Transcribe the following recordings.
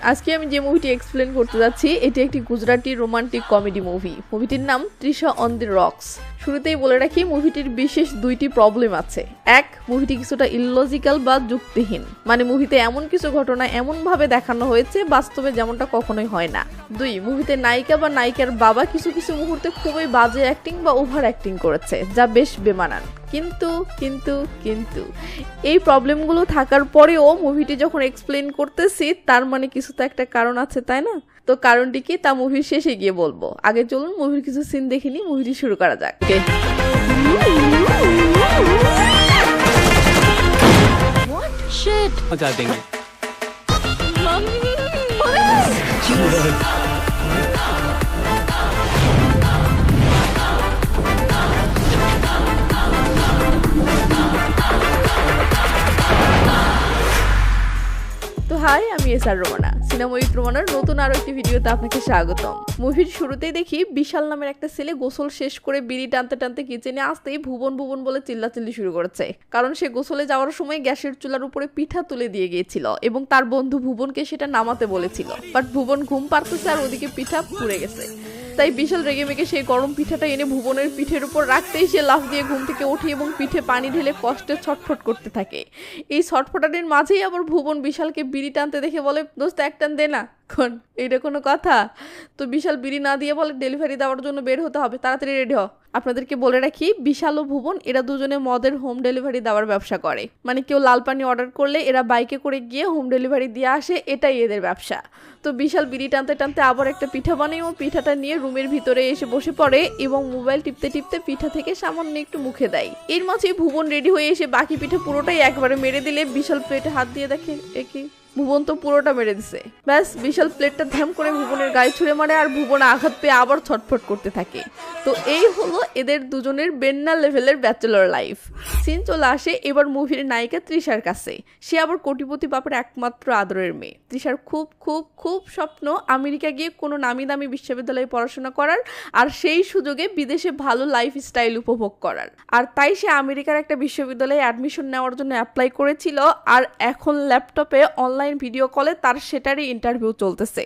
আজকে আমি যে মুভিটি এক্সপ্লেন করতে যাচ্ছি এটি একটি গুজরাটি রোমান্টিক কমেডি মুভি। মুভিটির নাম তৃষা অন দি রক্স। শুরুতেই বলে রাখি মুভিটির বিশেষ দুইটি প্রবলেম আছে। এক, মুভিটি কিছুটা ইললজিক্যাল বা যুক্তিহীন, মানে মুভিতে এমন কিছু ঘটনা এমন ভাবে দেখানো হয়েছে বাস্তবে যেমনটা কখনোই হয় না। দুই, মুভিতে নায়িকা বা নায়িকার বাবা কিছু কিছু মুহূর্তে খুবই বাজে অ্যাক্টিং বা ওভার অ্যাক্টিং করেছে, যা বেশ বেমানান। কিন্তু কিন্তু কিন্তু এই প্রবলেমগুলো থাকার পরেও মুভিটি যখন এক্সপ্লেন করতেছি তার মানে কিছু তো একটা কারণ আছে, তাই না? তো কারণটি কি তা মুভির শেষে গিয়ে বলবো। আগে চলুন মুভির কিছু সিন দেখিনি, মুভিটি শুরু করা যাক। What? Shit. बता देंगे। তো হাই, আমি এসআর রোমানা, সিনেমা উইথ রোমানার নতুন আরো একটি ভিডিওতে আপনাকে স্বাগতম। মুভির শুরুতেই দেখি বিশাল নামের একটা ছেলে গোসল শেষ করে বিড়ি টানতে টানতে কিচেনে আসতেই ভুবন ভুবন বলে চিল্লাচিল্লি শুরু করেছে, কারণ সে গোসলে যাওয়ার সময় গ্যাসের চুলার উপরে পিঠা তুলে দিয়ে গিয়েছিল এবং তার বন্ধু ভুবনকে সেটা নামাতে বলেছিল, বাট ভুবন ঘুম পারতেছে আর ওদিকে পিঠা পুড়ে গেছে। তাই বিশাল রেগে মেগে সেই গরম পিঠাটা এনে ভুবনের পিঠের উপর রাখতেই সে লাফ দিয়ে ঘুম থেকে ওঠে এবং পিঠে পানি ঢেলে কষ্টে ছটফট করতে থাকে। এই ছটফটানির মাঝেই আবার ভুবন বিশালকে বিড়ি টানতে দেখে বলে, দোস্ত এক টান দে না। কোন এইটা কোনো কথা? তো বিশাল বিড়ি না দিয়ে বলে ডেলিভারি দেওয়ার জন্য বের হতে হবে, তাড়াতাড়ি রেডি হ। আপনাদেরকে বলে রাখি বিশাল ও ভুবন এরা দুজনে মদের হোম ডেলিভারি দেওয়ার ব্যবসা করে, মানে কেউ লাল পানি অর্ডার করলে এরা বাইকে করে গিয়ে হোম ডেলিভারি দিয়ে আসে, এটাই এদের ব্যবসা। তো বিশাল বিড়ি টানতে টানতে আবার একটা পিঠা বানিয়ে ও পিঠাটা নিয়ে রুমের ভিতরে এসে বসে পড়ে এবং মোবাইল টিপতে টিপতে পিঠা থেকে সামান্য একটু মুখে দেয়। এর মাঝে ভুবন রেডি হয়ে এসে বাকি পিঠা পুরোটাই একবারে মেরে দিলে বিশাল প্লেটে হাত দিয়ে দেখে একই ভুবন তো পুরোটা মেরে দিছে। ব্যাস বিশাল প্লেটটা ধ্যাম করে ভুবনের গায়ে ছুঁড়ে মারে আর ভুবন আঘাত পেয়ে আবার ছটফট করতে থাকে। তো এই হলো এদের দুজনের বেন্না লেভেলের ব্যাচেলর লাইফ। সিন চলে আসে এবার মুভির নায়িকা তৃষার কাছে। সে আবার কোটিপতি বাপের একমাত্র আদরের মেয়ে। তৃষার খুব খুব খুব স্বপ্ন আমেরিকা গিয়ে কোনো নামি দামি বিশ্ববিদ্যালয়ে পড়াশোনা করার আর সেই সুযোগে বিদেশে ভালো লাইফ স্টাইল উপভোগ করার। আর তাই সে আমেরিকার একটা বিশ্ববিদ্যালয়ে অ্যাডমিশন নেওয়ার জন্য অ্যাপ্লাই করেছিল আর এখন ল্যাপটপে অনলাইন ভিডিও কলে তার সেটারই ইন্টারভিউ চলতেছে।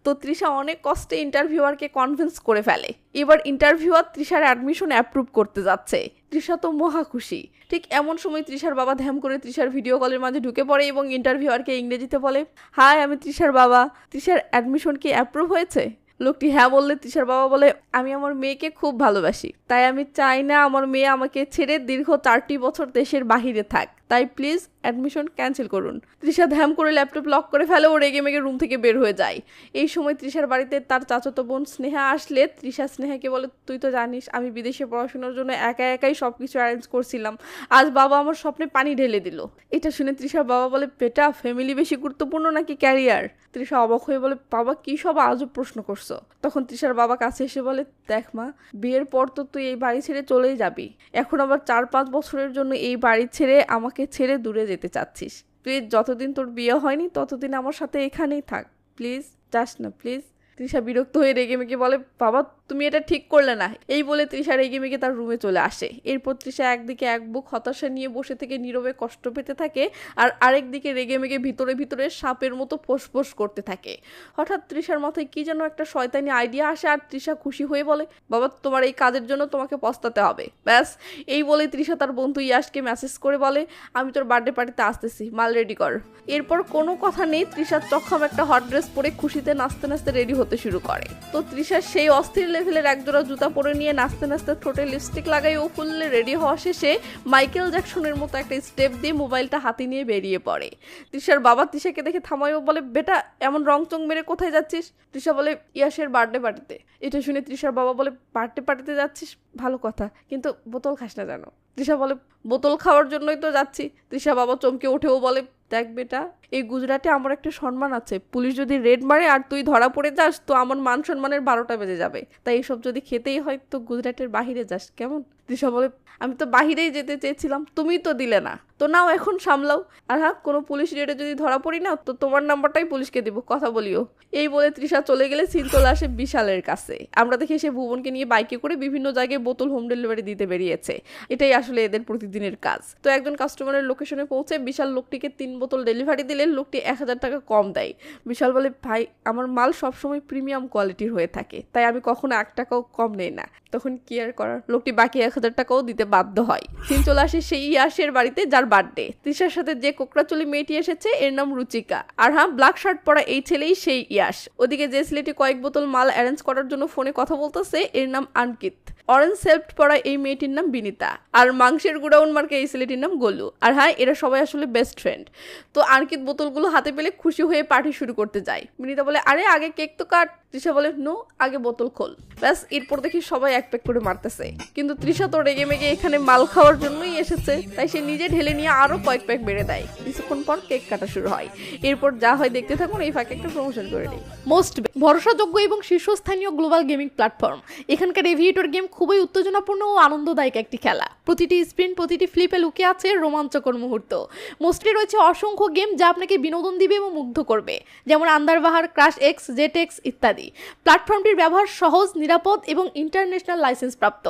তো তৃষা অনেক কষ্টে ইন্টারভিউয়ারকে কনভিন্স করে ফেলে। এবার ইন্টারভিউয়ার তৃষার অ্যাডমিশন অ্যাপ্রুভ করতে যাচ্ছে। তৃষা তো মহা খুশি। ঠিক এমন সময় তৃষার বাবা ধ্যাম করে তৃষার ভিডিও কলের মাঝে ঢুকে পড়ে এবং ইন্টারভিউয়ারকে ইংরেজিতে বলে, হাই আমি তৃষার বাবা, তৃষার অ্যাডমিশন কি অ্যাপ্রুভ হয়েছে? লোকটি হ্যাঁ বললে তৃষার বাবা বলে, আমি আমার মেয়েকে খুব ভালোবাসি, তাই আমি চাই না আমার মেয়ে আমাকে ছেড়ে দীর্ঘ 4টি বছর দেশের বাহিরে থাক, তাই প্লিজ অ্যাডমিশন ক্যান্সেল করুন। তৃষা ধ্যাম করে ল্যাপটপ লক করে ফেলে ও রেগে মেগে রুম থেকে বের হয়ে যায়। এই সময় তৃষার বাড়িতে তার চাচাতো বোন স্নেহা আসলে তৃষা স্নেহাকে বলে, তুই তো জানিস আমি বিদেশে পড়াশোনার জন্য একাই সবকিছু অ্যারেঞ্জ করছিলাম, আজ বাবা আমার স্বপ্নে পানি ঢেলে দিল। এটা শুনে তৃষার বাবা বলে, বেটা ফ্যামিলি বেশি গুরুত্বপূর্ণ নাকি ক্যারিয়ার? তৃষা অবাক হয়ে বলে, বাবা কি সব আজব প্রশ্ন করছো? তখন তৃষার বাবা কাছে এসে বলে, দেখ মা, বিয়ের পর তো তুই এই বাড়ি ছেড়ে চলেই যাবি, এখন আবার 4-5 বছরের জন্য এই বাড়ি ছেড়ে আমাকে ছেড়ে দূরে যেতে চাচ্ছিস। তুই যতদিন তোর বিয়ে হয়নি ততদিন আমার সাথে এখানেই থাক, প্লিজ যাস না প্লিজ। তৃষা বিরক্ত হয়ে রেগে মেগে বলে, বাবা তুমি এটা ঠিক করলে না। এই বলে তৃষা রেগে মেগে তার রুমে চলে আসে। এরপর তৃষা একদিকে এক বুক হতাশা নিয়ে বসে থেকে নীরবে কষ্ট পেতে থাকে আর আরেকদিকে রেগে মেগে ভিতরে ভিতরে সাপের মতো ফোঁস করতে থাকে। হঠাৎ তৃষার মাথায় কি যেন একটা শয়তানি আইডিয়া আসে আর তৃষা খুশি হয়ে বলে, বাবা তোমার এই কাজের জন্য তোমাকে পস্তাতে হবে। ব্যাস এই বলে তৃষা তার বন্ধু ইয়াশকে মেসেজ করে বলে, আমি তোর বার্থডে পার্টিতে আসতেছি, মাল রেডি কর। এরপর কোনো কথা নেই, তৃষার চক্ষম একটা হট ড্রেস পরে খুশিতে নাচতে নাচতে রেডি হতে শুরু করে। তো তৃষা সেই অস্থির লেভেলের একজোড়া জুতা পরে নিয়ে নাচতে নাচতে ঠোঁটে লিপস্টিক লাগাই ও ফুললে রেডি হওয়া শেষে মাইকেল জ্যাকসনের মতো একটা স্টেপ দিয়ে মোবাইলটা হাতে নিয়ে বেরিয়ে পড়ে। তৃষার বাবা তৃষাকে দেখে থামায় ও বলে, বেটা এমন রংচং মেরে কোথায় যাচ্ছিস? তৃষা বলে, ইয়াসের বার্থডে পার্টিতে। এটা শুনে তৃষার বাবা বলে, বার্থডে পার্টিতে যাচ্ছিস ভালো কথা, কিন্তু বোতল খাস না জানো? তৃষা বলে, বোতল খাওয়ার জন্যই তো যাচ্ছি। তৃষা বাবা চমকে উঠেও বলে, দেখ বেটা এই গুজরাটে আমার একটা সম্মান আছে, পুলিশ যদি রেড মারে আর তুই ধরা পড়ে যাস তো আমার মান সম্মানের 12টা বেজে যাবে, তাই এইসব যদি খেতেই হয় তো গুজরাটের বাহিরে যাস, কেমন? তৃষা বলে আমি তো বাহিরেই যেতে চেয়েছিলাম, তুমি তো দিলে না, তো নাও এখন সামলাও। আর হ্যাঁ, কোনো পুলিশ রেডে যদি ধরা পড়ি না তো তোমার নাম্বারটাই পুলিশকে দিব, কথা বলিও। এই বলে তৃষা চলে গেলে সিন চলে আসে বিশালের কাছে। আমরা দেখি সে ভুবনকে নিয়ে বাইকে করে বিভিন্ন জায়গায় বোতল হোম ডেলিভারি দিতে বেরিয়েছে। এটাই আসলে এদের প্রতিদিনের কাজ। তো একজন কাস্টমারের লোকেশনে পৌঁছে বিশাল লোকটিকে 3 বোতল ডেলিভারি দিলে লোকটি 1000 টাকা কম দেয়। বিশাল বলে ভাই আমার মাল সবসময় প্রিমিয়াম কোয়ালিটির হয়ে থাকে, তাই আমি কখনো 1 টাকাও কম নেই না। তখন কি আর করার, লোকটি বাকি 1000 টাকাও দিতে বাধ্য হয়। সিন চলে আসে সেই ইয়াশের বাড়িতে যার বার্থডে। তৃষার সাথে যে কোকড়াচুলি মেয়েটি এসেছে এর নাম রুচিকা। আর হ্যাঁ, ব্ল্যাক শার্ট পরা এই ছেলেই সেই ইয়াশ। ওদিকে যে ছেলেটি কয়েক বোতল মাল অ্যারেঞ্জ করার জন্য ফোনে কথা বলতেছে এর নাম আনকিত। অরেঞ্জ সেল্ট পরা এই মেয়েটির নাম বিনিতা। আর মাংসের গুড়াউন মার্কে এই ছেলেটির নাম গোলু। আর হ্যাঁ, এরা সবাই আসলে বেস্ট ফ্রেন্ড। তো আনকিত বোতলগুলো হাতে পেলে খুশি হয়ে পার্টি শুরু করতে যায়। বিনিতা বলে আরে আগে কেক তো কাট। তৃষা বলে নো, আগে বোতল খোল। ব্যাস, এরপর দেখি সবাই এক প্যাক করে মারতেছে। কিন্তু তৃষা তো রেগে মেগে এখানে মাল খাওয়ার জন্যই এসেছে, তাই সে নিজে ঢেলে নিয়ে আরো কয়েক প্যাক বেড়ে দেয়। কিছুক্ষণ পর কেক কাটা শুরু হয়। এরপর যা হয় দেখতে থাকুন, এই ফাঁকে একটা প্রমোশন করে নেই। মোস্ট ভরসাযোগ্য এবং শীর্ষস্থানীয় গ্লোবাল গেমিং প্ল্যাটফর্ম। এখানকার এভিয়েটর গেম খুবই উত্তেজনাপূর্ণ ও আনন্দদায়ক একটি খেলা। প্রতিটি স্পিন, প্রতিটি ফ্লিপে লুকিয়ে আছে রোমাঞ্চকর মুহূর্ত। মোস্টে রয়েছে অসংখ্য গেম যা আপনাকে বিনোদন দিবে এবং মুগ্ধ করবে, যেমন আন্দারবাহার, ক্রাশ এক্স, জেট এক্স ইত্যাদি। প্ল্যাটফর্মটির ব্যবহার সহজ, নিরাপদ এবং ইন্টারন্যাশনাল লাইসেন্স প্রাপ্ত।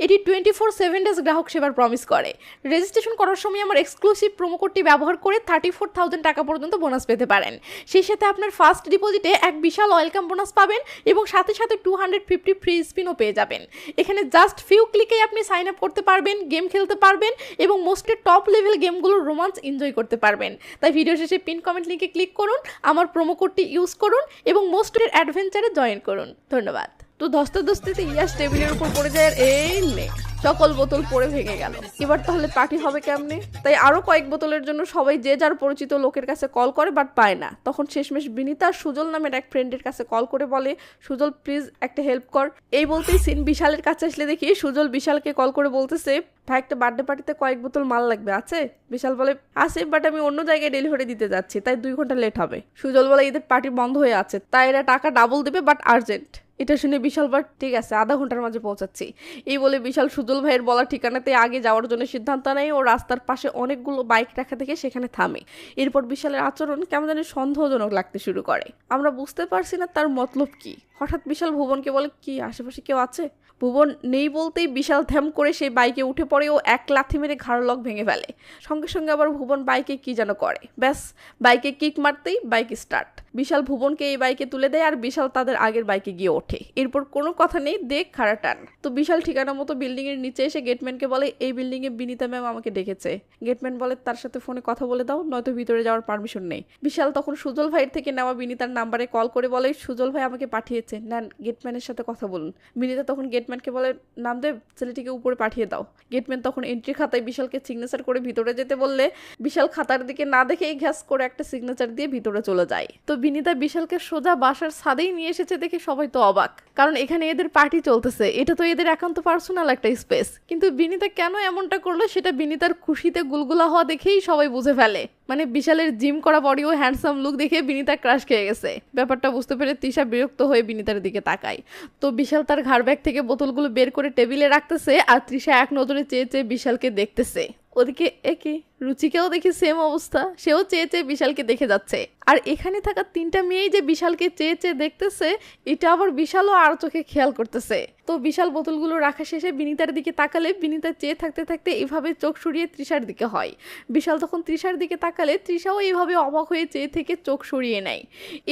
এটি 24/7 ডেজ গ্রাহক সেবার প্রমিস করে। রেজিস্ট্রেশন করার সময় আমার এক্সক্লুসিভ প্রোমো কোডটি ব্যবহার করে 34,000 টাকা পর্যন্ত বোনাস পেতে পারেন। সেই সাথে আপনার ফার্স্ট ডিপোজিটে এক বিশাল ওয়েলকাম বোনাস পাবেন এবং সাথে সাথে 250 ফ্রি স্পিনও পেয়ে যাবেন। এখানে জাস্ট ফিউ ক্লিকেই আপনি সাইন আপ করতে পারবেন, গেম খেলতে পারবেন এবং মোস্টের টপ লেভেল গেমগুলোর রোমান্স এনজয় করতে পারবেন। তাই ভিডিও শেষে পিন কমেন্ট লিঙ্কে ক্লিক করুন, আমার প্রোমো কোডটি ইউজ করুন এবং মোস্টের অ্যাডভেঞ্চারে জয়েন করুন। ধন্যবাদ। তো ধস্তাধস্তিতে ইয়াস টেবিলের উপর পড়ে যায় আর এই নে সকল বোতল পড়ে ভেঙে গেল। এবার তাহলে পার্টি হবে কেমনে? তাই আরো কয়েক বোতলের জন্য সবাই যে যার পরিচিত লোকের কাছে কল করে, বাট পায় না। তখন শেষমেশ বিনিতা সুজল নামের এক ফ্রেন্ডের কাছে কল করে বলে সুজল প্লিজ একটা হেল্প কর। এই বলতেই সিন বিশালের কাছে আসলে দেখি সুজল বিশালকে কল করে বলতেছে ভাই একটা বার্থডে পার্টিতে কয়েক বোতল মাল লাগবে, আছে? বিশাল বলে আছে, বাট আমি অন্য জায়গায় ডেলিভারি দিতে যাচ্ছি, তাই 2 ঘন্টা লেট হবে। সুজল বলে এদের পার্টি বন্ধ হয়ে আছে, তাই এরা টাকা ডাবল দেবে, বাট আর্জেন্ট। এটা শুনে বিশাল বার ঠিক আছে, আধা ঘন্টার মাঝে পৌঁছাচ্ছি। এই বলে বিশাল সুজল ভাইয়ের বলা ঠিকানাতে আগে যাওয়ার জন্য সিদ্ধান্ত নেয় ও রাস্তার পাশে অনেকগুলো বাইক রাখা দেখে সেখানে থামে। এরপর বিশালের আচরণ কেমন জানি সন্দেহজনক লাগতে শুরু করে। আমরা বুঝতে পারছি না তার মতলব কি। হঠাৎ বিশাল ভুবনকে বলে কি আশেপাশে কেউ আছে? ভুবন নেই বলতেই বিশাল থ্যাম করে সেই বাইকে উঠে পড়ে ও এক লাথি মেরে ঘাড় লক ভেঙে ফেলে। সঙ্গে সঙ্গে আবার ভুবন বাইকে কি যেন করে, ব্যাস বাইকে কিক মারতেই বাইক স্টার্ট। বিশাল ভুবনকে এই বাইকে তুলে দেয় আর বিশাল তাদের আগের বাইকে গিয়ে ওঠে। এরপর কোনো কথা নেই, দেখ খাড়া টান। তো বিশাল ঠিকানা মতো বিল্ডিং এর নিচে এসে গেটম্যানকে বলে এই বিল্ডিং এ বিনিতা ম্যাম আমাকে ডেকেছে। গেটম্যান বলে তার সাথে ফোনে কথা বলে দাও, নয়তো ভিতরে যাওয়ার পারমিশন নেই। বিশাল তখন সুজল ভাইয়ের থেকে নেওয়া বিনিতার নাম্বারে কল করে বলে সুজল ভাই আমাকে পাঠিয়েছে, নেন গেটম্যানের সাথে কথা বলুন। বিনিতা তখন গেটম্যানকে বলে নামদেব ছেলেটিকে উপরে পাঠিয়ে দাও। গেটম্যান তখন এন্ট্রি খাতায় বিশালকে সিগনেচার করে ভিতরে যেতে বললে বিশাল খাতার দিকে না দেখেই ঘ্যাস করে একটা সিগনেচার দিয়ে ভিতরে চলে যায়। তো বিনিতা বিশালকে সোজা বাসার ছাদেই নিয়ে এসেছে দেখে সবাই তো অবাক, কারণ এখানে এদের পার্টি চলতেছে, এটা তো এদের একান্ত পার্সোনাল একটা স্পেস। কিন্তু বিনিতা কেন এমনটা করলো সেটা বিনিতার খুশিতে গুলগুলা হওয়া দেখেই সবাই বুঝে ফেলে। মানে বিশালের জিম করা বডি ও হ্যান্ডসাম লুক দেখে বিনিতা ক্রাশ খেয়ে গেছে। ব্যাপারটা বুঝতে পেরে তৃষা বিরক্ত হয়ে বিনিতার দিকে তাকায়। তো বিশাল তার ঘাড় ব্যাগ থেকে বোতলগুলো বের করে টেবিলে রাখতেছে আর তৃষা এক নজরে চেয়ে চেয়ে বিশালকে দেখতেছে। ওদিকে একে রুচিকেও দেখি সেম অবস্থা, সেও চেয়ে চেয়ে বিশালকে দেখে যাচ্ছে। আর এখানে থাকা 3টা মেয়েই যে বিশালকে চেয়ে চেয়ে দেখতেছে, এটা আবার বিশালও আর চোখে খেয়াল করতেছে। তো বিশাল বোতলগুলো রাখা শেষে বিনিতার দিকে তাকালে বিনিতা চেয়ে থাকতে থাকতে এভাবে চোখ সরিয়ে তৃষার দিকে হয়। বিশাল তখন তৃষার দিকে তাকালে তৃষাও এইভাবে অবাক হয়ে চেয়ে থেকে চোখ সরিয়ে নেয়।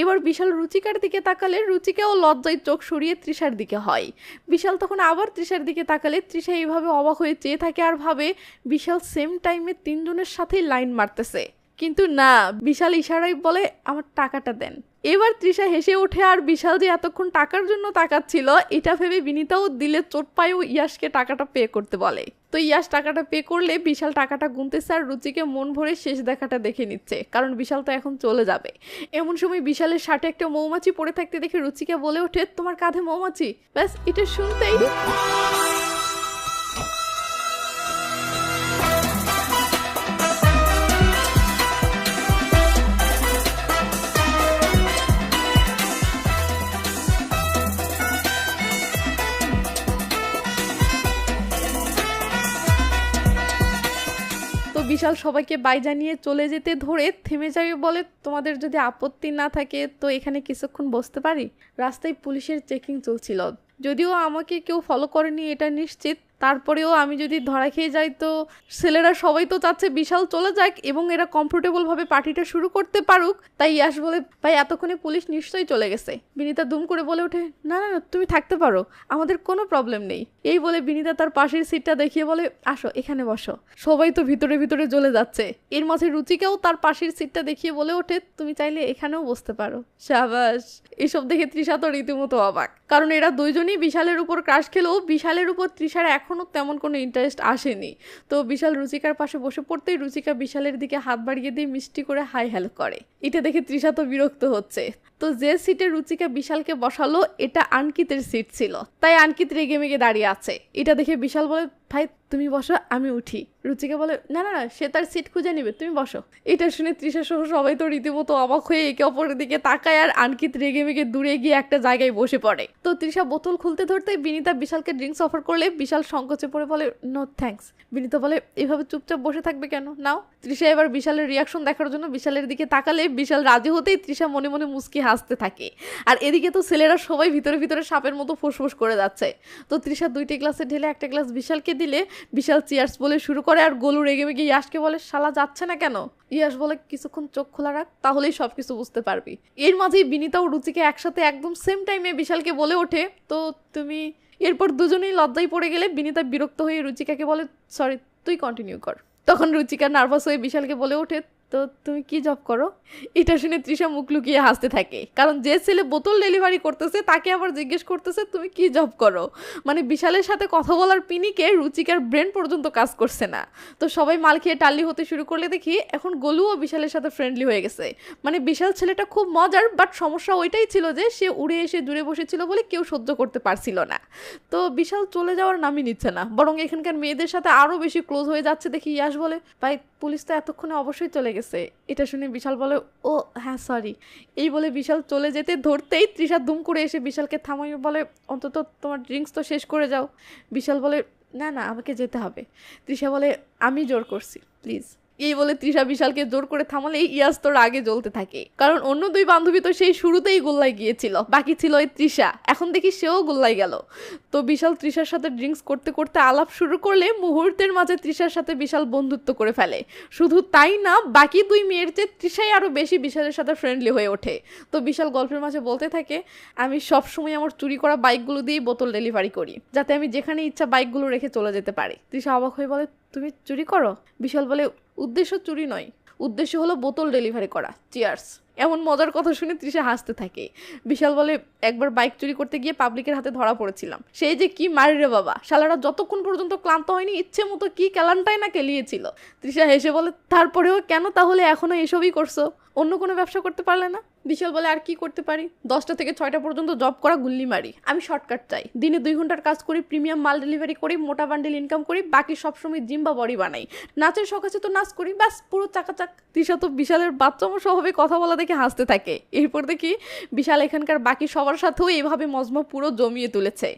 এবার বিশাল রুচিকার দিকে তাকালে রুচিকাও লজ্জায় চোখ সরিয়ে তৃষার দিকে হয়। বিশাল তখন আবার তৃষার দিকে তাকালে তৃষা এইভাবে অবাক হয়ে চেয়ে থাকে আর ভাবে বিশাল সেম টাইমে 3 জনের সাথেই লাইন মারতেছে। কিন্তু না, বিশাল ইশারায় বলে আমার টাকাটা দেন। এবার তৃষা হেসে ওঠে আর বিশাল যে এতক্ষণ টাকার জন্য তাকাচ্ছিল এটা ভেবে বিনিতাও দিলে চোট পায়েও ইয়াসকে টাকাটা পে করতে বলে। তো ইয়াস টাকাটা পে করলে বিশাল টাকাটা গুনতেছে আর রুচিকে মন ভরে শেষ দেখাটা দেখে নিচ্ছে, কারণ বিশাল তো এখন চলে যাবে। এমন সময় বিশালের শার্টে একটা মৌমাছি পড়ে থাকতে দেখে রুচিকে বলে ওঠে তোমার কাঁধে মৌমাছি। ব্যাস এটা শুনতেই বিশাল সবাইকে বাই জানিয়ে চলে যেতে ধরে থেমে যাবে, বলে তোমাদের যদি আপত্তি না থাকে তো এখানে কিছুক্ষণ বসতে পারি। রাস্তায় পুলিশের চেকিং চলছিল, যদিও আমাকে কেউ ফলো করেনি এটা নিশ্চিত, তারপরেও আমি যদি ধরা খেয়ে যাই তো ছেলেরা সবাই তো চাচ্ছে বিশাল চলে যাক এবং এরা কমফোর্টেবল ভাবে পার্টিটা শুরু করতে পারুক। তাই ইয়াশ বলে, ভাই এতক্ষণে পুলিশ নিশ্চয়ই চলে গেছে। বিনিতা দুম করে বলে ওঠে, না না তুমি থাকতে পারো, আমাদের কোনো প্রবলেম নেই। এই বলে বিনিতা তার পাশের সিটটা দেখিয়ে বলে, আসো এখানে বসো। সবাই তো ভিতরে ভিতরে জ্বলে যাচ্ছে। এর মাঝে রুচিকাও তার পাশের সিটটা দেখিয়ে বলে ওঠে, তুমি চাইলে এখানেও বসতে পারো। শাবাশ। এসব দেখে তৃষা তো রীতিমতো অবাক, কারণ এরা দুইজনই বিশালের উপর ক্রাশ খেলেও বিশালের উপর তৃষার এখনো তেমন কোনো ইন্টারেস্ট আসেনি। তো বিশাল রুচিকার পাশে বসে পড়তেই রুচিকা বিশালের দিকে হাত বাড়িয়ে দিয়ে মিষ্টি করে হাই হ্যালো করে। এটা দেখে তৃষা তো বিরক্ত হচ্ছে। তো যে সিটে রুচিকা বিশালকে বসালো এটা আনকিতের সিট ছিল, তাই আনকিত রেগে মেগে দাঁড়িয়ে আছে। এটা দেখে বিশাল বলে, ভাই তুমি বসো আমি উঠি। রুচিকা বলে, না না না সে তার সিট খুঁজে নিবে, তুমি বসো। এটা শুনে তৃষা সহ সবাই তো রীতিমতো অবাক হয়ে একে অপরের দিকে তাকায় আর আনকিত রেগে মেগে দূরে গিয়ে একটা জায়গায় বসে পড়ে। তো তৃষা বোতল খুলতে ধরতে বিনিতা বিশালকে ড্রিঙ্কস অফার করলে বিশাল সংকোচে পড়ে বলে, নো থ্যাঙ্কস। বিনিতা বলে, এভাবে চুপচাপ বসে থাকবে কেন, নাও। তৃষা এবার বিশালের রিয়াকশন দেখার জন্য বিশালের দিকে তাকালে বিশাল রাজি হতেই তৃষা মনে মনে মুস্কি হাসতে থাকে। আর এদিকে তো ছেলেরা সবাই ভিতরে ভিতরে সাপের মতো ফুসফুস করে যাচ্ছে। তো তৃষা 2টি গ্লাসে ঢেলে একটা গ্লাস বিশালকে দিলে বিশাল চিয়ার্স বলে শুরু করে আর গোলু রেগে মেগে ইয়াশকে বলে, শালা যাচ্ছে না কেন। ইয়াশ বলে, কিছুক্ষণ চোখ খোলা রাখ, তাহলেই সবকিছু বুঝতে পারবি। এর মাঝেই বিনিতা ও রুচিকে একসাথে একদম সেম টাইমে বিশালকে বলে ওঠে, তো তুমি। এরপর দুজনেই লজ্জায় পড়ে গেলে বিনিতা বিরক্ত হয়ে রুচিকাকে বলে, সরি তুই কন্টিনিউ কর। তখন রুচিকা নার্ভাস হয়ে বিশালকে বলে ওঠে, তো তুমি কি জব করো। এটা শুনে তৃষা মুখ লুকিয়ে হাসতে থাকে, কারণ যে ছেলে বোতল ডেলিভারি করতেছে তাকে আবার জিজ্ঞেস করতেছে তুমি কি জব করো। মানে বিশালের সাথে কথা বলার পিনিকে রুচিকার ব্রেন পর্যন্ত কাজ করছে না। তো সবাই মাল খেয়ে টাল্লি হতে শুরু করলে দেখি এখন গোলুও বিশালের সাথে ফ্রেন্ডলি হয়ে গেছে। মানে বিশাল ছেলেটা খুব মজার, বাট সমস্যা ওইটাই ছিল যে সে উড়ে এসে দূরে বসেছিল বলে কেউ সহ্য করতে পারছিল না। তো বিশাল চলে যাওয়ার নামই নিচ্ছে না, বরং এখানকার মেয়েদের সাথে আরো বেশি ক্লোজ হয়ে যাচ্ছে দেখি ইয়াশ বলে, ভাই পুলিশ তো এতক্ষণে অবশ্যই চলে গেছে। এটা শুনে বিশাল বলে, ও হ্যাঁ সরি। এই বলে বিশাল চলে যেতে ধরতেই তৃষা দুম করে এসে বিশালকে থামাইয়ে বলে, অন্তত তোমার ড্রিঙ্কস তো শেষ করে যাও। বিশাল বলে, না না আমাকে যেতে হবে। তৃষা বলে, আমি জোর করছি প্লিজ। এই বলে তৃষা বিশালকে জোর করে থামালে ইয়াস তোর আগে জ্বলতে থাকে, কারণ অন্য 2 বান্ধবী তো সেই শুরুতেই গোল্লায় গিয়েছিল, বাকি ছিল ওই তৃষা। এখন দেখি সেও গোল্লায় গেল। তো বিশাল তৃষার সাথে ড্রিঙ্কস করতে করতে আলাপ শুরু করলে মুহূর্তের মাঝে তৃষার সাথে বিশাল বন্ধুত্ব করে ফেলে। শুধু তাই না, বাকি 2 মেয়ের চেয়ে তৃষাই আরো বেশি বিশালের সাথে ফ্রেন্ডলি হয়ে ওঠে। তো বিশাল গল্পের মাঝে বলতে থাকে, আমি সবসময় আমার চুরি করা বাইকগুলো দিয়েই বোতল ডেলিভারি করি, যাতে আমি যেখানে ইচ্ছা বাইকগুলো রেখে চলে যেতে পারি। তৃষা অবাক হয়ে বলে, তুমি চুরি করো। বিশাল বলে, উদ্দেশ্য চুরি নয়, উদ্দেশ্য হলো বোতল ডেলিভারি করা, চিয়ার্স। এমন মজার কথা শুনে তৃষা হাসতে থাকে। বিশাল বলে, একবার বাইক চুরি করতে গিয়ে পাবলিকের হাতে ধরা পড়েছিলাম, সেই যে কি মারি রে বাবা, শালারা যতক্ষণ পর্যন্ত ক্লান্ত হয়নি ইচ্ছে মতো কি ক্যালানটাই না কেলিয়েছিল। তৃষা হেসে বলে, তারপরেও কেন তাহলে এখনো এসবই করছো, অন্য কোনো ব্যবসা করতে পারলে না। বিশাল বলে, আর কি করতে পারি, 10টা থেকে 6টা পর্যন্ত জব করা, গুল্লি মারি। আমি শর্টকাট চাই, দিনে 2 ঘন্টার কাজ করি, প্রিমিয়াম মাল ডেলিভারি করি, মোটা বান্ডেল ইনকাম করি, বাকি সবসময় জিম বা বডি বানাই, নাচের শখ আছে তো নাচ করি, ব্যাস পুরো চাকাচাক। তৃষা তো বিশালের বাচ্চামো স্বভাবে কথা বলা দেখে হাসতে থাকে। এরপর দেখি বিশাল এখানকার বাকি সবার সাথেও এভাবে মজমা পুরো জমিয়ে তুলেছে।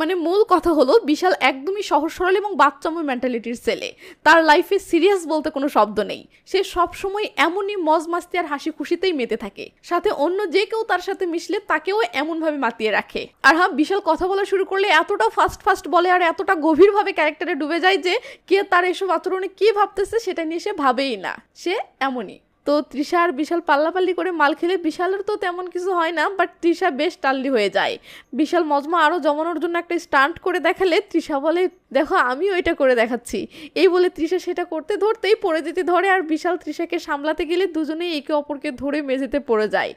মানে মূল কথা হলো বিশাল একদমই সহজ সরল এবং বাচ্চামো মেন্টালিটির ছেলে। তার লাইফে সিরিয়াস বলতে কোনো শব্দ নেই। সে সবসময় এমনই মজ মাস্তি আর হাসি খুশিতেই মেতে থাকে, সাথে অন্য যে কেউ তার সাথে মিশলে তাকেও এমনভাবে মাতিয়ে রাখে। আর হ্যাঁ, বিশাল কথা বলা শুরু করলে এতটা ফাস্ট বলে আর এতটা গভীরভাবে ক্যারেক্টারে ডুবে যায় যে কে তার এসব আচরণে কি ভাবতেছে সেটা নিয়ে সে ভাবেই না, সে এমনই। তো তৃষা আর বিশাল পাল্লাপাল্লি করে মাল খেলে বিশালের তো তেমন কিছু হয় না, বাট তৃষা বেশ টাল্লি হয়ে যায়। বিশাল মজমা আরো জমানোর জন্য একটা স্টান্ট করে দেখালে তৃষা বলে, দেখো আমিও এটা করে দেখাচ্ছি। এই বলে তৃষা সেটা করতে ধরতেই পড়ে যেতে ধরে, আর বিশাল তৃষাকে সামলাতে গেলে দুজনেই একে অপরকে ধরে মেঝেতে পড়ে যায়।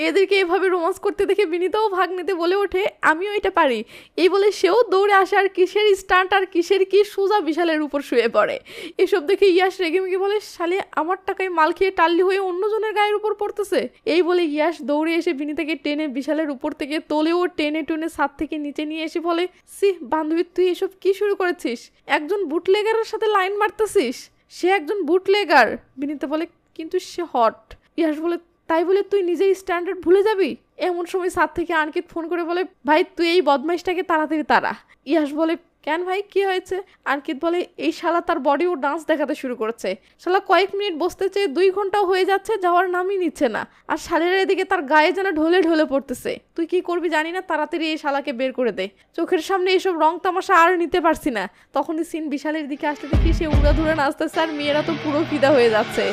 এদেরকে এভাবে রোমান্স করতে দেখে বিনীতাও ভাগ নিতে বলে ওঠে, আমিও এটা পারি। এই বলে সেও দৌড়ে আসে, আর কিসের স্টান্ট আর কিসের কি সোজা বিশালের উপর শুয়ে পড়ে। এসব দেখে ইয়াশ রেগেমেগে বলে, শালে আমার টাকায় মাল খেয়ে টাল্লি হয়ে অন্যজনের গায়ের উপর পড়তেছে। এই বলে ইয়াশ দৌড়ে এসে বিনীতাকে টেনে বিশালের উপর থেকে তোলেও টেনে টেনে ছাদ থেকে নিচে নিয়ে এসে বলে, সি বান্ধবী তুই এসব কি শুরু করেছিস, একজন বুটলেগারের সাথে লাইন মারতেছিস, সে একজন বুটলেগার। বিনীতা বলে, কিন্তু সে হট। ইয়াশ বলে, তাই বলে তুই নিজেই স্ট্যান্ডার্ড ভুলে যাবি। এমন সময় ছাদ থেকে আনকিত ফোন করে বলে, ভাই তুই এই বদমাইশটাকে তাড়াতাড়ি তাড়া। ইয়াশ বলে, কেন ভাই কি হয়েছে? আঙ্কিত বলে এই শালা তার বডি ও ডান্স দেখাতে শুরু করেছে। শালা কয়েক মিনিট বসতে চেয়ে 2 ঘন্টাও হয়ে যাচ্ছে, যাওয়ার নামই নিচ্ছে না। আর শালের এদিকে তার গায়ে যেন ঢলে ঢলে পড়তেছে। তুই কি করবি জানি না, তাড়াতাড়ি এই শালাকে বের করে দে। চোখের সামনে এসব রং তামাশা আর নিতে পারছি না। তখনই সিন বিশালের দিকে আসতে দেখি সে উড়াধুরা নাচতেছে আর মেয়েরা তো পুরো ফিদা হয়ে যাচ্ছে।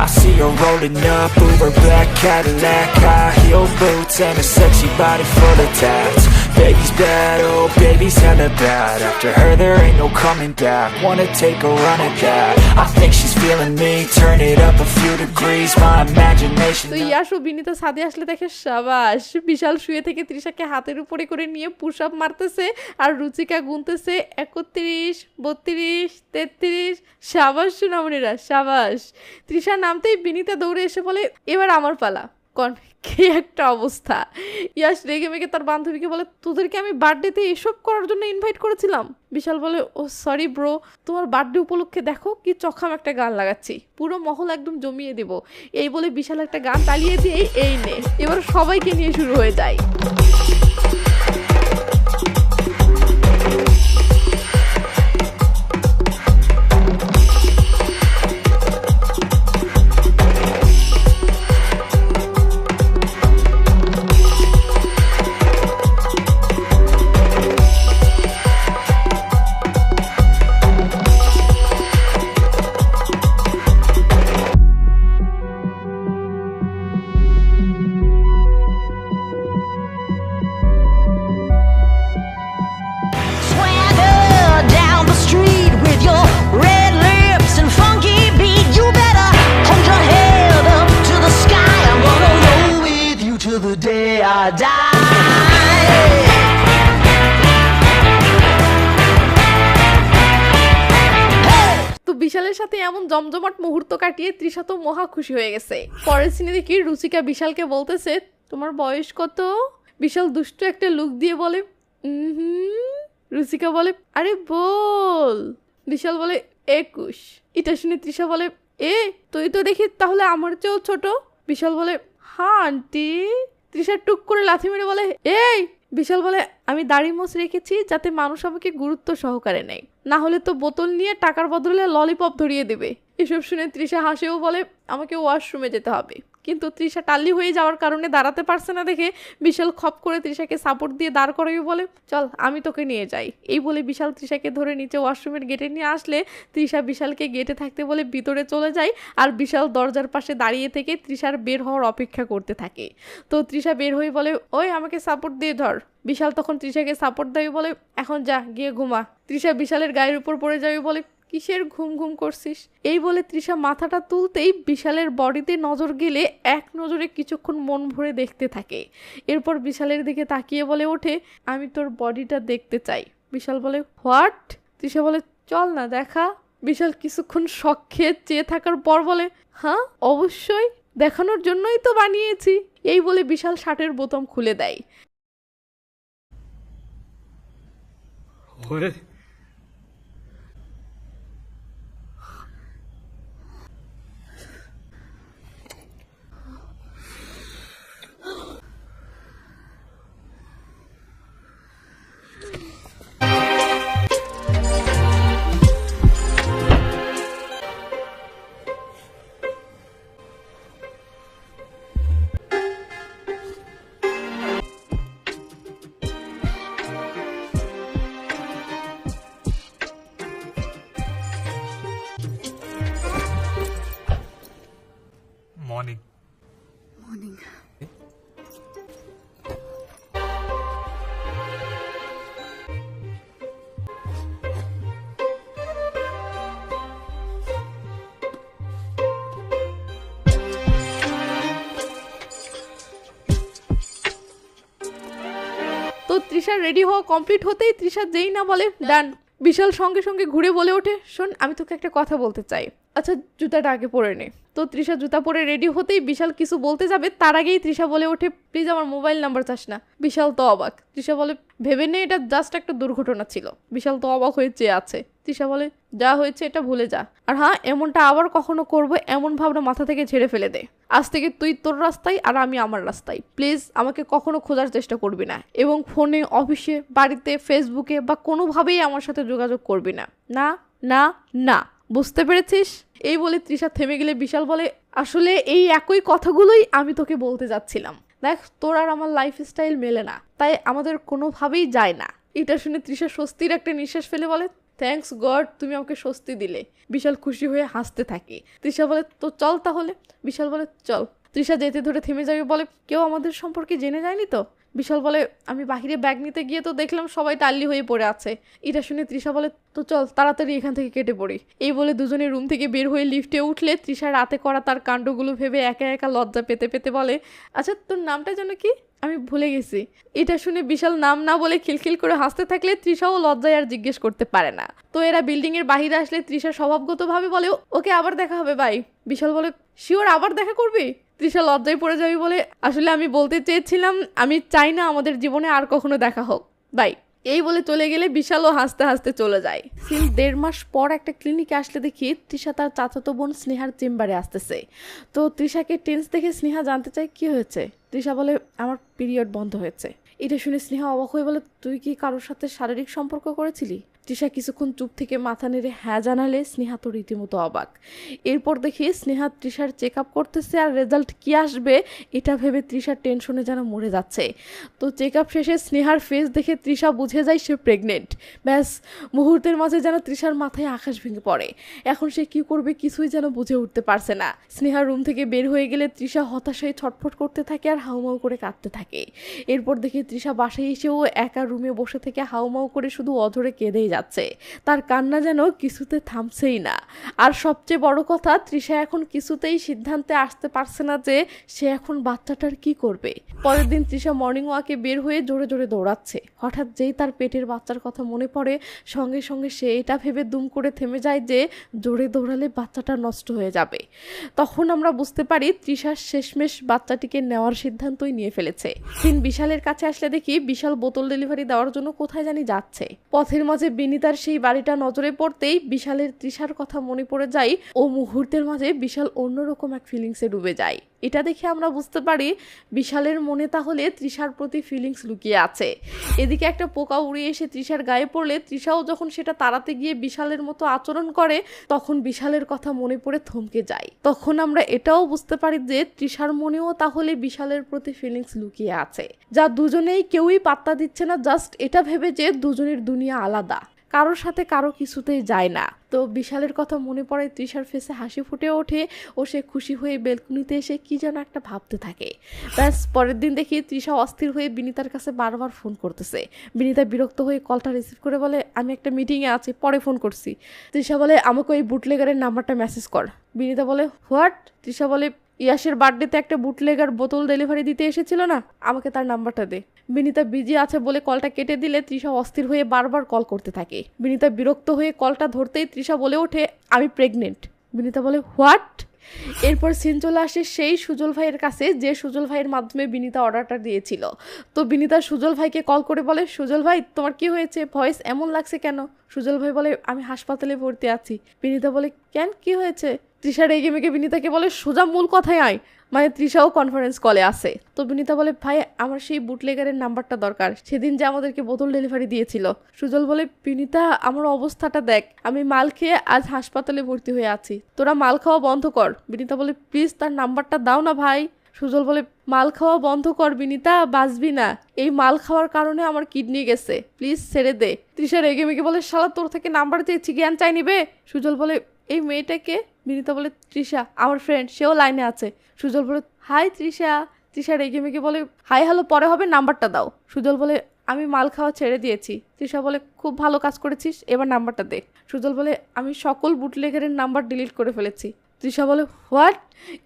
I see her rolling up, Uber black Cadillac, high heel boots and a sexy body full of tats. Baby's bad, oh baby's hella bad. After her there ain't no coming back. Wanna take a run at that. I think she's feeling me. Turn it up a few degrees. My imagination. তো ইয়াশ ও বিনীতা ছাদে আসলে দেখে সাবাস, বিশাল শুয়ে থেকে তৃষাকে হাতের উপরে করে নিয়ে পুশ আপ মারতেছে আর রুচিকা গুনতেছে 31, 32, 33। সাবাস সোনামণিরা সাবাস। তৃষা নামতেই বিনীতা দৌড়ে এসে বলে এবার আমার পালা। কি একটা অবস্থা। ইয়াশ রেগে মেগে তার বান্ধবীকে বলে তোদেরকে আমি বার্থডেতে এসব করার জন্য ইনভাইট করেছিলাম। বিশাল বলে ও সরি ব্রো, তোমার বার্থডে উপলক্ষে দেখো কি চখাম একটা গান লাগাচ্ছি, পুরো মহল একদম জমিয়ে দেব। এই বলে বিশাল একটা গান চালিয়ে দিয়ে এই নে, এবার সবাইকে নিয়ে শুরু হয়ে যায়। Swagger down the street with your red lips and funky beat. You better hold your head up to the sky. I'm gonna roll with you till the day I die. তো বিশালের সাথে এমন জমজমাট মুহূর্ত কাটিয়ে তৃষা তো মহা খুশি হয়ে গেছে। পরের সিনে দেখি রুচিকা বিশালকে বলতেছে তোমার বয়স কত? বিশাল দুষ্টু একটা লুক দিয়ে বলে রুচিকা বলে আরে বল। বিশাল বলে 21। এটা শুনে তৃষা বলে এ তুই তো দেখি তাহলে আমার চেয়েও ছোট। বিশাল বলে হ্যাঁ আন্টি। তৃষা টুক করে লাথি মেরে বলে এই। বিশাল বলে আমি দাড়ি মোছ রেখেছি যাতে মানুষ আমাকে গুরুত্ব সহকারে নেয়, না হলে তো বোতল নিয়ে টাকার বদলে ললিপপ ধরিয়ে দেবে। এসব শুনে তৃষা হাসেও বলে আমাকে ওয়াশরুমে যেতে হবে। কিন্তু তৃষা টাল্লি হয়ে যাওয়ার কারণে দাঁড়াতে পারছে না দেখে বিশাল খপ করে তৃষাকে সাপোর্ট দিয়ে দাঁড় করাবে বলে চল আমি তোকে নিয়ে যাই। এই বলে বিশাল তৃষাকে ধরে নিচে ওয়াশরুমের গেটে নিয়ে আসলে তৃষা বিশালকে গেটে থাকতে বলে ভিতরে চলে যায় আর বিশাল দরজার পাশে দাঁড়িয়ে থেকে তৃষার বের হওয়ার অপেক্ষা করতে থাকে। তো তৃষা বের হয়ে বলে ওই আমাকে সাপোর্ট দিয়ে ধর। বিশাল তখন তৃষাকে সাপোর্ট দেয় বলে এখন যা গিয়ে ঘুমা। তৃষা বিশালের গায়ের উপর পড়ে যাবে বলে কিসের ঘুম ঘুম করছিস? এই বলে তৃষা মাথাটা তুলতেই বিশালের বডিতে নজর গেলে এক নজরে কিছুক্ষণ মন ভরে দেখতে থাকে। এরপর বিশালের দিকে তাকিয়ে বলে ওঠে আমি তোর বডিটা দেখতে চাই। বিশাল বলে হোয়াট? তৃষা বলে চল না দেখা। বিশাল কিছুক্ষণ শখ খেয়ে চেয়ে থাকার পর বলে হ্যাঁ অবশ্যই, দেখানোর জন্যই তো বানিয়েছি। এই বলে বিশাল শার্টের বোতাম খুলে দেয়। Morning. তো তৃষার রেডি হওয়া কমপ্লিট হতেই তৃষা যেই না বলে ডান, বিশাল সঙ্গে সঙ্গে ঘুরে বলে ওঠে শোন আমি তোকে একটা কথা বলতে চাই। আচ্ছা জুতাটা আগে পরে নে। তো তৃষা জুতা পরে রেডি হতেই বিশাল কিছু বলতে যাবে, তার আগেই তৃষা বলে ওঠে, প্লিজ আমার মোবাইল নাম্বার চাস না। বিশাল তো অবাক। তৃষা বলে, ভেবে নে এটা জাস্ট একটা দুর্ঘটনা ছিল। বিশাল তো অবাক হয়ে চেয়ে আছে। তৃষা বলে, যা হয়েছে এটা ভুলে যা, আর হ্যাঁ এমনটা আবার কখনো করবো এমন ভাবনা মাথা থেকে ঝেড়ে ফেলে দে। আজ থেকে তুই তোর রাস্তায় আর আমি আমার রাস্তায়। প্লিজ আমাকে কখনো খোঁজার চেষ্টা করবি না, এবং ফোনে, অফিসে, বাড়িতে, ফেসবুকে বা কোনোভাবেই আমার সাথে যোগাযোগ করবি না। না না না, বুঝতে পেরেছিস? এই বলে তৃষা থেমে গেলে বিশাল বলে, আসলে এই একই কথাগুলোই আমি তোকে বলতে যাচ্ছিলাম। দেখ তোর আর আমার লাইফস্টাইল মেলে না, তাই আমাদের কোনোভাবেই যায় না। এটা শুনে তৃষা স্বস্তির একটা নিঃশ্বাস ফেলে বলে, থ্যাঙ্কস গড, তুমি আমাকে স্বস্তি দিলে। বিশাল খুশি হয়ে হাসতে থাকে। তৃষা বলে, তো চল তাহলে। বিশাল বলে, চল। তৃষা যেতে ধরে থেমে যাবে, বলে, কেউ আমাদের সম্পর্কে জেনে যায়নি তো? বিশাল বলে, আমি বাহিরে ব্যাগ নিতে গিয়ে তো দেখলাম সবাই টাল্লি হয়ে পড়ে আছে। এটা শুনে তৃষা বলে, তো চল তাড়াতাড়ি এখান থেকে কেটে পড়ি। এই বলে দুজনে রুম থেকে বের হয়ে লিফটে উঠলে তৃষা রাতে করা তার কাণ্ডগুলো ভেবে একা একা লজ্জা পেতে পেতে বলে, আচ্ছা তোর নামটা যেন কি? আমি ভুলে গেছি। এটা শুনে বিশাল নাম না বলে খিলখিল করে হাসতে থাকলে তৃষাও লজ্জায় আর জিজ্ঞেস করতে পারে না। তো এরা বিল্ডিং এর বাহিরে আসলে তৃষা স্বভাবগতভাবে বলে, ওকে আবার দেখা হবে বাই। বিশাল বলে, শিওর আবার দেখা করবি? তৃষা লজ্জায় পড়ে যাবি বলে, আসলে আমি বলতে চেয়েছিলাম আমি চাই না আমাদের জীবনে আর কখনো দেখা হোক, বাই। এই বলে চলে গেলে বিশালও হাসতে হাসতে চলে যায়। সিন 1.5 মাস পর একটা ক্লিনিকে আসলে দেখি তৃষা তার চাচাতো বোন স্নেহার চেম্বারে আসতেছে। তো তৃষাকে টেন্স দেখে স্নেহা জানতে চায় কি হয়েছে। তৃষা বলে, আমার পিরিয়ড বন্ধ হয়েছে। এটা শুনে স্নেহা অবাক হয়ে বলে, তুই কি কারোর সাথে শারীরিক সম্পর্ক করেছিলি? তৃষা কিছুক্ষণ চুপ থেকে মাথা নেড়ে হ্যাঁ জানালে স্নেহা তো রীতিমতো অবাক। এরপর দেখি স্নেহা তৃষার চেক আপ করতেছে, আর রেজাল্ট কি আসবে এটা ভেবে তৃষার টেনশনে যেন মরে যাচ্ছে। তো চেক আপ শেষে স্নেহার ফেস দেখে তৃষা বুঝে যায় সে প্রেগনেন্ট। ব্যাস, মুহূর্তের মাঝে যেন তৃষার মাথায় আকাশ ভেঙে পড়ে। এখন সে কি করবে কিছুই যেন বুঝে উঠতে পারছে না। স্নেহা রুম থেকে বের হয়ে গেলে তৃষা হতাশায় ছটফট করতে থাকে আর হাউমাউ করে কাঁদতে থাকে। এরপর দেখি তৃষা বাসায় এসেও একা রুমে বসে থেকে হাউমাউ করে শুধু অঝরে কেঁদেই যাচ্ছে। তার কান্না যেন কিছুতে থামছেই না। আর সবচেয়ে বড় কথা, তৃষা এখন কিছুতেই সিদ্ধান্তে আসতে পারছে না যে সে এখন বাচ্চাটার কি করবে। পরের দিন তৃষা মর্নিং ওয়াকে বের হয়ে জোরে জোরে দৌড়াচ্ছে। হঠাৎ যেই তার পেটের বাচ্চার কথা মনে পড়ে, সঙ্গে সঙ্গে সে এটা ভেবে দুম করে থেমে যায় যে জোরে দৌড়ালে বাচ্চাটা নষ্ট হয়ে যাবে। তখন আমরা বুঝতে পারি তৃষার শেষমেশ বাচ্চাটিকে নেওয়ার সিদ্ধান্তই নিয়ে ফেলেছে। দিন বিশালের কাছে আসলে দেখি বিশাল বোতল ডেলিভারি দেওয়ার জন্য কোথায় জানি যাচ্ছে। পথের মাঝে বিনিতার সেই বাড়িটা নজরে পড়তেই বিশালের তৃষার কথা মনে পড়ে যায় ও মুহূর্তের মাঝে বিশাল অন্যরকম এক ফিলিংসে ডুবে যায়। এটা দেখে আমরা বুঝতে পারি বিশালের মনে তাহলে তৃষার প্রতি ফিলিংস লুকিয়ে আছে। এদিকে একটা পোকা উড়ে এসে তৃষার গায়ে পড়লে তৃষাও যখন সেটা তাড়াতে গিয়ে বিশালের মতো আচরণ করে, তখন বিশালের কথা মনে পড়ে থমকে যায়। তখন আমরা এটাও বুঝতে পারি যে তৃষার মনেও তাহলে বিশালের প্রতি ফিলিংস লুকিয়ে আছে, যা দুজনেই কেউই পাত্তা দিচ্ছে না, জাস্ট এটা ভেবে যে দুজনের দুনিয়া আলাদা, কারোর সাথে কারো কিছুতেই যায় না। তো বিশালের কথা মনে পড়ে তৃষার ফেসে হাসি ফুটে ওঠে ও সে খুশি হয়ে বেলকুনিতে এসে কি যেন একটা ভাবতে থাকে। ব্যাস, পরের দিন দেখি তৃষা অস্থির হয়ে বিনিতার কাছে বারবার ফোন করতেছে। বিনিতা বিরক্ত হয়ে কলটা রিসিভ করে বলে, আমি একটা মিটিংয়ে আছি, পরে ফোন করছি। তৃষা বলে, আমাকে ওই বুটলেগারের নাম্বারটা মেসেজ কর। বিনিতা বলে, হোয়াট? তৃষা বলে, ইয়াসের বার্থডেতে একটা বুটলেগার বোতল ডেলিভারি দিতে এসেছিল না, আমাকে তার নাম্বারটা দে। বিনিতা বিজি আছে বলে কলটা কেটে দিলে তৃষা অস্থির হয়ে বারবার কল করতে থাকে। বিনিতা বিরক্ত হয়ে কলটা ধরতেই তৃষা বলে ওঠে, আমি প্রেগনেন্ট। বিনিতা বলে, হোয়াট? এরপর সিন চলে আসে সেই সুজল ভাইয়ের কাছে, যে সুজল ভাইয়ের মাধ্যমে বিনিতা অর্ডারটা দিয়েছিল। তো বিনিতা সুজল ভাইকে কল করে বলে, সুজল ভাই তোমার কি হয়েছে, ভয়েস এমন লাগছে কেন? সুজল ভাই বলে, আমি হাসপাতালে ভর্তি আছি। বিনিতা বলে, কেন, কি হয়েছে? তৃষা রেগে মেগে বিনিতাকে বলে, সোজা মূল কথায় আয়, মানে তৃষাও কনফারেন্স কলে আসে। তো বিনিতা বলে, ভাই আমার সেই বুটলেগারের নাম্বারটা দরকার, সেদিন যে আমাদেরকে বোতল ডেলিভারি দিয়েছিল। সুজল বলে, বিনিতা আমার অবস্থাটা দেখ, আমি মাল খেয়ে আজ হাসপাতালে ভর্তি হয়ে আছি, তোরা মাল খাওয়া বন্ধ কর। বিনিতা বলে, প্লিজ তার নাম্বারটা দাও না ভাই। সুজল বলে, মাল খাওয়া বন্ধ কর বিনিতা, বাঁচবি না, এই মাল খাওয়ার কারণে আমার কিডনি গেছে, প্লিজ ছেড়ে দে। তৃষা রেগে মেগে বলে, শালা তোর থেকে নাম্বার চেয়েছি, জ্ঞান চাই নিবে। সুজল বলে, এই মেয়েটাকে? বিনিতা বলে, তৃষা, আমার ফ্রেন্ড, সেও লাইনে আছে। সুজল বলে, হাই তৃষা। তৃষা রেগে মেগে বলে, হাই হ্যালো পরে হবে, নাম্বারটা দাও। সুজল বলে, আমি মাল খাওয়া ছেড়ে দিয়েছি। তৃষা বলে, খুব ভালো কাজ করেছিস, এবার নাম্বারটা দে। সুজল বলে, আমি সকল বুটলেগারের নাম্বার ডিলিট করে ফেলেছি। তৃষা বলে, হোয়াট?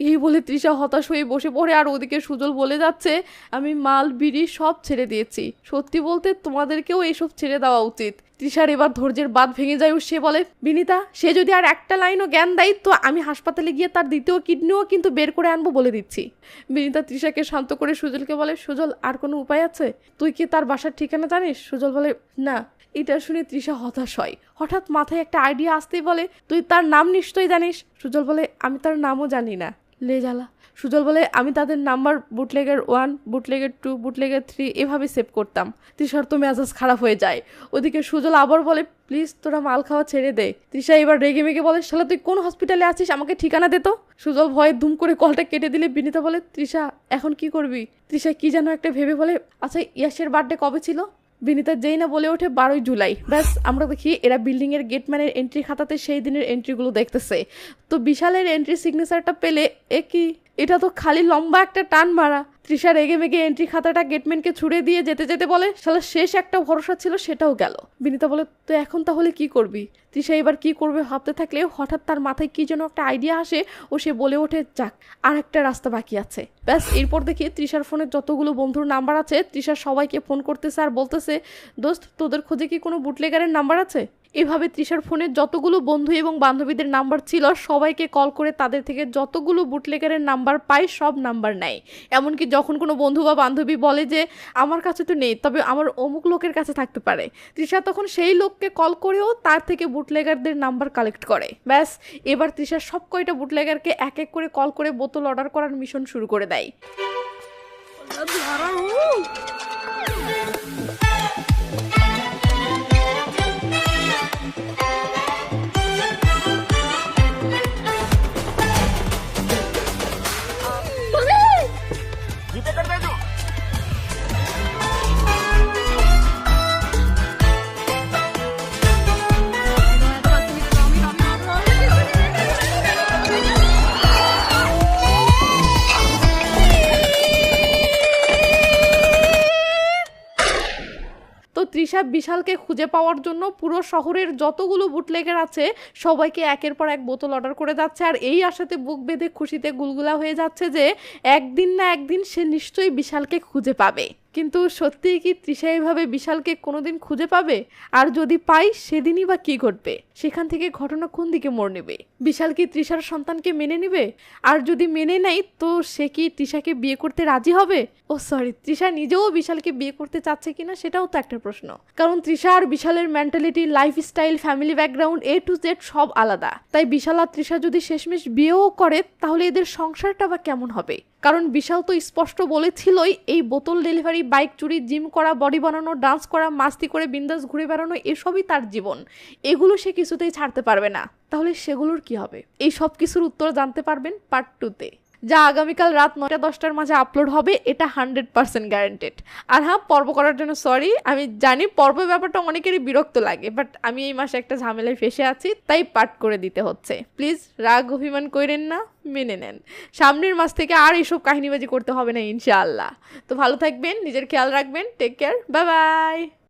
এই বলে তৃষা হতাশ হয়ে বসে পড়ে, আর ওদিকে সুজল বলে যাচ্ছে, আমি মাল বিড়ি সব ছেড়ে দিয়েছি, সত্যি বলতে তোমাদেরকেও এইসব ছেড়ে দেওয়া উচিত, তৃষার এবার ধৈর্যের বাঁধ ভেঙে যায় ও সে বলে, বিনিতা সে যদি আর একটা লাইনও জ্ঞান দেয় তো আমি হাসপাতালে গিয়ে তার দ্বিতীয় কিডনিও কিন্তু বের করে আনবো বলে দিচ্ছি। বিনিতা তৃষাকে শান্ত করে সুজলকে বলে, সুজল আর কোনো উপায় আছে? তুই কি তার বাসার ঠিকানা জানিস? সুজল বলে, না। এটা শুনে তৃষা হতাশ হয়। হঠাৎ মাথায় একটা আইডিয়া আসতেই বলে, তুই তার নাম নিশ্চয়ই জানিস। সুজল বলে, আমি তার নামও জানি না। লে জ্বালা। সুজল বলে, আমি তাদের নাম্বার বুটলেগের 1, বুটলেগের 2, বুটলেগের 3 এভাবে সেভ করতাম। তৃষার তো মেজাজ খারাপ হয়ে যায়। ওদিকে সুজল আবার বলে, প্লিজ তোরা মাল খাওয়া ছেড়ে দে। তৃষা এবার রেগে মেগে বলে, শালা তুই কোন হসপিটালে আছিস, আমাকে ঠিকানা দে তো। সুজল ভয়ে দুম করে কলটা কেটে দিলে বিনিতা বলে, তৃষা এখন কি করবি? তৃষা কি যেন একটা ভেবে বলে, আচ্ছা ইয়াসের বার্থডে কবে ছিল? বিনিতা যেই না বলে ওঠে 12 জুলাই। ব্যাস আমরা দেখি এরা বিল্ডিং এর গেটম্যানের এন্ট্রি খাতাতে সেই দিনের এন্ট্রিগুলো দেখতেছে। তো বিশালের এন্ট্রি সিগনেচারটা পেলে কি এটা তো খালি লম্বা একটা টান মারা। তৃষা রেগে মেগে এন্ট্রি খাতাটা গেটম্যানকে ছুড়ে দিয়ে যেতে যেতে বলে, শালা শেষ একটা ভরসা ছিল সেটাও গেল। বিনিতা বলে, তো এখন তাহলে কি করবি? তৃষা এবার কি করবে ভাবতে থাকলে হঠাৎ তার মাথায় কি যেন একটা আইডিয়া আসে ও সে বলে ওঠে, যাক আর একটা রাস্তা বাকি আছে। ব্যাস এরপর দেখি তৃষার ফোনে যতগুলো বন্ধুর নাম্বার আছে তৃষা সবাইকে ফোন করতেছে আর বলতেছে, দোস্ত তোদের খোঁজে কি কোনো বুটলেগারের নাম্বার আছে? এভাবে তৃষার ফোনে যতগুলো বন্ধু এবং বান্ধবীদের নাম্বার ছিল সবাইকে কল করে তাদের থেকে যতগুলো বুটলেগারের নাম্বার পায় সব নাম্বার নেয়। এমনকি যখন কোনো বন্ধু বা বান্ধবী বলে যে আমার কাছে তো নেই, তবে আমার অমুক লোকের কাছে থাকতে পারে, তৃষা তখন সেই লোককে কল করেও তার থেকে বুটলেগারদের নাম্বার কালেক্ট করে। ব্যাস এবার তৃষা সব কয়টা বুটলেগারকে এক এক করে কল করে বোতল অর্ডার করার মিশন শুরু করে দেয়। তো তৃষা বিশালকে খুঁজে পাওয়ার জন্য পুরো শহরের যতগুলো বুটলেগার আছে সবাইকে একের পর এক বোতল অর্ডার করে যাচ্ছে আর এই আশাতে বুক বেঁধে খুশিতে গুলগুলা হয়ে যাচ্ছে যে একদিন না একদিন সে নিশ্চয়ই বিশালকে খুঁজে পাবে। কিন্তু সত্যিই কি তৃষা এভাবে বিশালকে কোনোদিন খুঁজে পাবে? আর যদি পাই সেদিনই বা কি ঘটবে? সেখান থেকে ঘটনা কোন দিকে মোড় নেবে? বিশাল কি তৃষার সন্তানকে মেনে নেবে? আর যদি মেনে নেয় তো সে কি তৃষাকে বিয়ে করতে রাজি হবে? ও সরি, তৃষা নিজেও বিশালকে বিয়ে করতে চাচ্ছে কিনা সেটাও তো একটা প্রশ্ন। কারণ তৃষা আর বিশালের mentality, lifestyle, family background A to Z সব আলাদা। তাই বিশাল আর তৃষা যদি শেষমেশ বিয়েও করে তাহলে এদের সংসারটা বা কেমন হবে? কারণ বিশাল তো স্পষ্ট বলেছিলই এই বোতল ডেলিভারি, বাইক চুরি, জিম করা, বডি বানানো, ডান্স করা, মাস্তি করে বিন্দাস ঘুরে বেড়ানো এসবই তার জীবন। এগুলো সে কিছুতেই ছাড়তে পারবে না। তাহলে সেগুলোর কি হবে? এই সব কিছুর উত্তর জানতে পারবেন পার্ট 2-তে, যা আগামীকাল রাত 9টা-10টার মাঝে আপলোড হবে। এটা 100% গ্যারান্টেড। আর হ্যাঁ, পর্ব করার জন্য সরি। আমি জানি পর্ব ব্যাপারটা অনেকেরই বিরক্ত লাগে, বাট আমি এই মাসে একটা ঝামেলায় ফেসে আছি তাই পার্ট করে দিতে হচ্ছে। প্লিজ রাগ অভিমান করেন না, মেনে নেন। সামনের মাস থেকে আর এইসব কাহিনীবাজি করতে হবে না ইনশাআল্লাহ। তো ভালো থাকবেন, নিজের খেয়াল রাখবেন, টেক কেয়ার, বাই বাই।